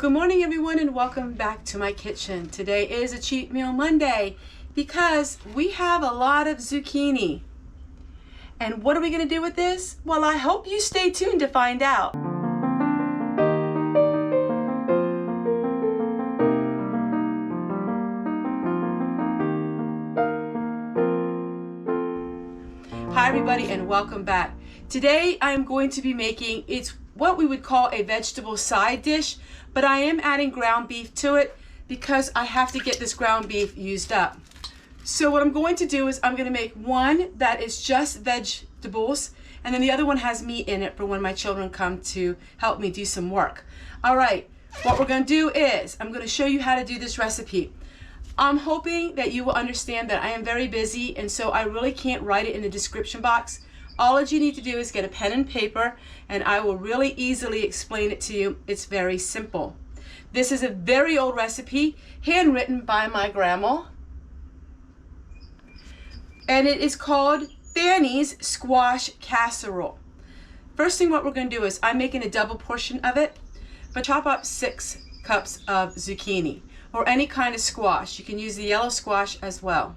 Good morning everyone and welcome back to my kitchen. Today is a cheat meal Monday because we have a lot of zucchini. And what are we going to do with this? Well, I hope you stay tuned to find out. Hi everybody and welcome back. Today I'm going to be making, it's what we would call a vegetable side dish, but I am adding ground beef to it because I have to get this ground beef used up. So what I'm going to do is I'm going to make one that is just vegetables, and then the other one has meat in it for when my children come to help me do some work. All right, what we're going to do is I'm going to show you how to do this recipe. I'm hoping that you will understand that I am very busy, and so I really can't write it in the description box. All that you need to do is get a pen and paper, and I will really easily explain it to you. It's very simple. This is a very old recipe, handwritten by my grandma, and it is called Fanny's Squash Casserole. First thing what we're going to do is I'm making a double portion of it, but chop up 6 cups of zucchini, or any kind of squash. You can use the yellow squash as well.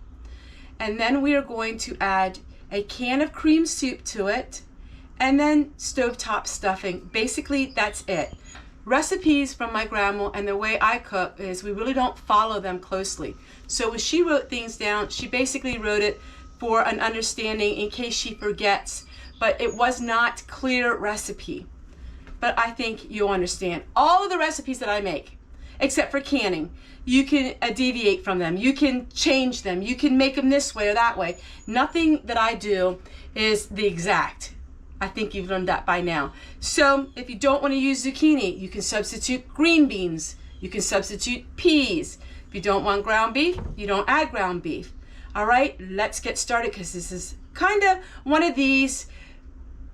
And then we are going to add a can of cream soup to it, and then stovetop stuffing. Basically, that's it. Recipes from my grandma and the way I cook is we really don't follow them closely. So when she wrote things down, she basically wrote it for an understanding in case she forgets, but it was not clear recipe. But I think you'll understand. All of the recipes that I make, except for canning, you can deviate from them. You can change them. You can make them this way or that way. Nothing that I do is the exact. I think you've learned that by now. So if you don't want to use zucchini, you can substitute green beans. You can substitute peas. If you don't want ground beef, you don't add ground beef. All right, let's get started because this is kind of one of these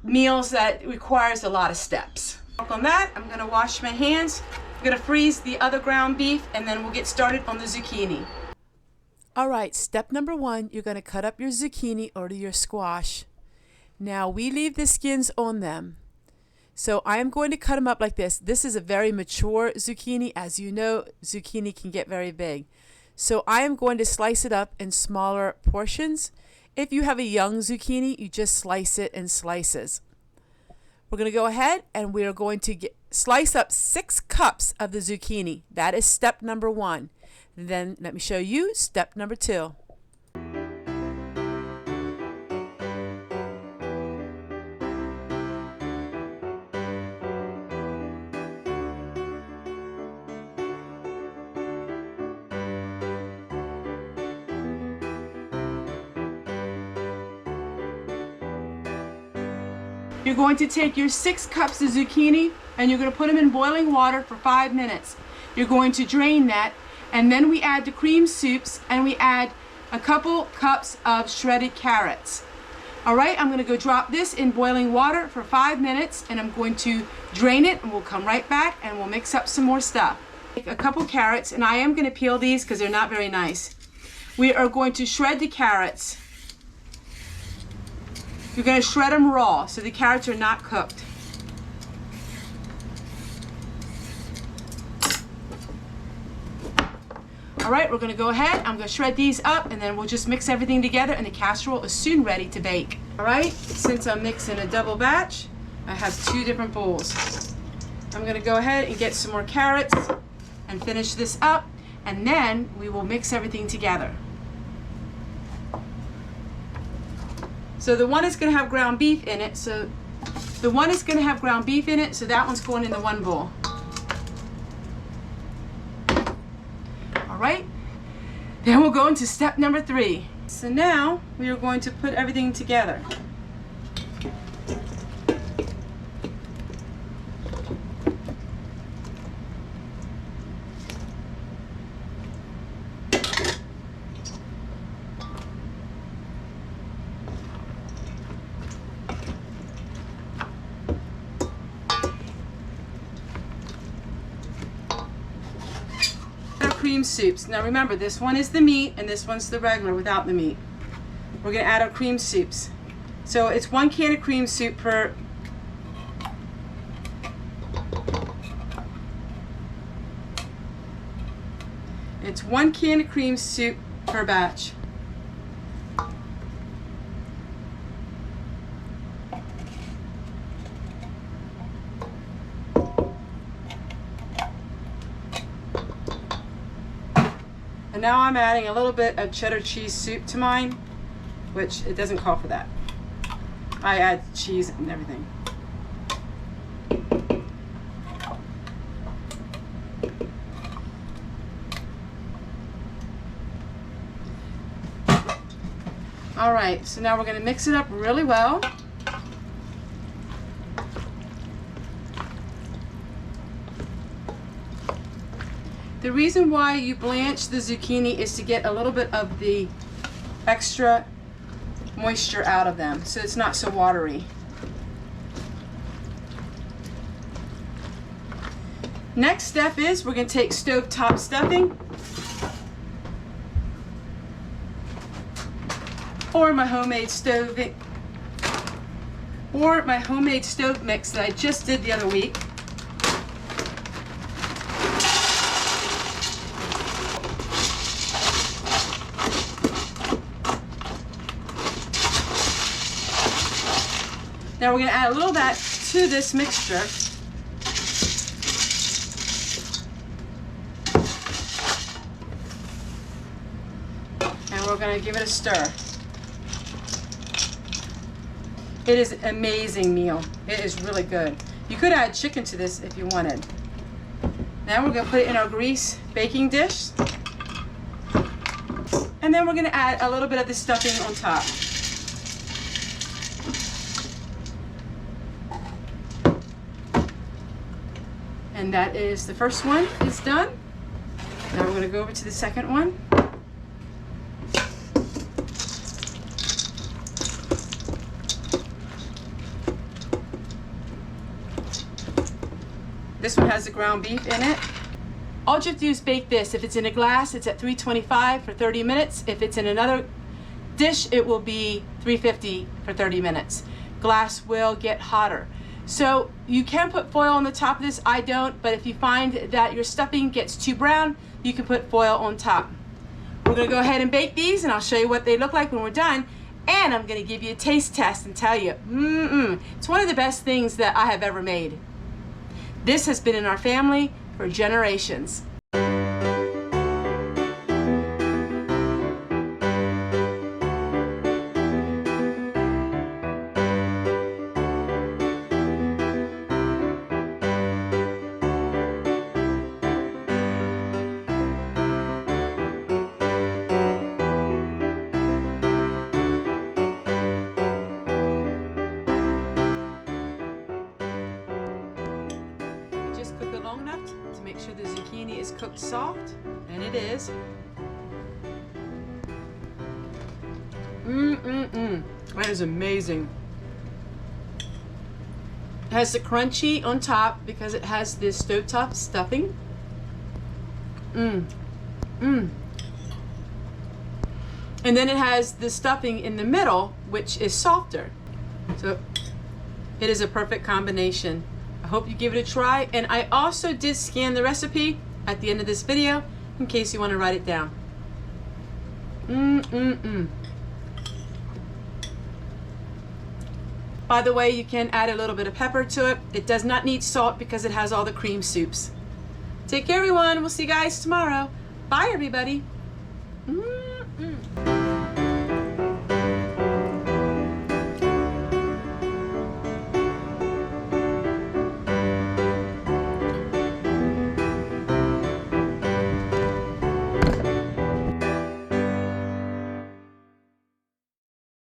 meals that requires a lot of steps. On that, I'm going to wash my hands. I'm going to freeze the other ground beef, and then we'll get started on the zucchini. All right, step number 1, you're going to cut up your zucchini or your squash. Now, we leave the skins on them. So I am going to cut them up like this. This is a very mature zucchini. As you know, zucchini can get very big. So I am going to slice it up in smaller portions. If you have a young zucchini, you just slice it in slices. We're going to go ahead and we are going to slice up 6 cups of the zucchini. That is step number 1. Then let me show you step number 2. You're going to take your 6 cups of zucchini and you're going to put them in boiling water for 5 minutes. You're going to drain that, and then we add the cream soups and we add a couple cups of shredded carrots. All right, I'm going to go drop this in boiling water for 5 minutes, and I'm going to drain it, and we'll come right back and we'll mix up some more stuff. Take a couple carrots, and I am going to peel these because they're not very nice. We are going to shred the carrots. You're going to shred them raw so the carrots are not cooked. All right, we're going to go ahead. I'm going to shred these up, and then we'll just mix everything together, and the casserole is soon ready to bake. All right, since I'm mixing a double batch, I have 2 different bowls. I'm going to go ahead and get some more carrots and finish this up, and then we will mix everything together. So the one is going to have ground beef in it. So that one's going in the one bowl. All right. Then we'll go into step number 3. So now we are going to put everything together. Cream soups. Now remember, this one is the meat and this one's the regular without the meat. We're going to add our cream soups. So it's 1 can of cream soup per It's 1 can of cream soup per batch. And now I'm adding a little bit of cheddar cheese soup to mine, which it doesn't call for that. I add cheese and everything. All right, so now we're going to mix it up really well. The reason why you blanch the zucchini is to get a little bit of the extra moisture out of them, so it's not so watery. Next step is we're going to take stovetop stuffing, or my homemade stove mix that I just did the other week. Now we're going to add a little of that to this mixture. And we're going to give it a stir. It is an amazing meal. It is really good. You could add chicken to this if you wanted. Now we're going to put it in our grease baking dish. And then we're going to add a little bit of the stuffing on top. And that is the first one is done. Now we're going to go over to the second one. This one has the ground beef in it. All you have to do is bake this. If it's in a glass, it's at 325 for 30 minutes. If it's in another dish, it will be 350 for 30 minutes. Glass will get hotter. So you can put foil on the top of this. I don't, but if you find that your stuffing gets too brown, you can put foil on top. We're gonna go ahead and bake these, and I'll show you what they look like when we're done. And I'm gonna give you a taste test and tell you, it's one of the best things that I have ever made. This has been in our family for generations. Make sure the zucchini is cooked soft, and it is. That is amazing. It has the crunchy on top because it has this stovetop stuffing. And then it has the stuffing in the middle, which is softer. So it is a perfect combination. I hope you give it a try, and I also did scan the recipe at the end of this video in case you want to write it down. By the way, you can add a little bit of pepper to it. It does not need salt because it has all the cream soups. Take care, everyone. We'll see you guys tomorrow. Bye, everybody.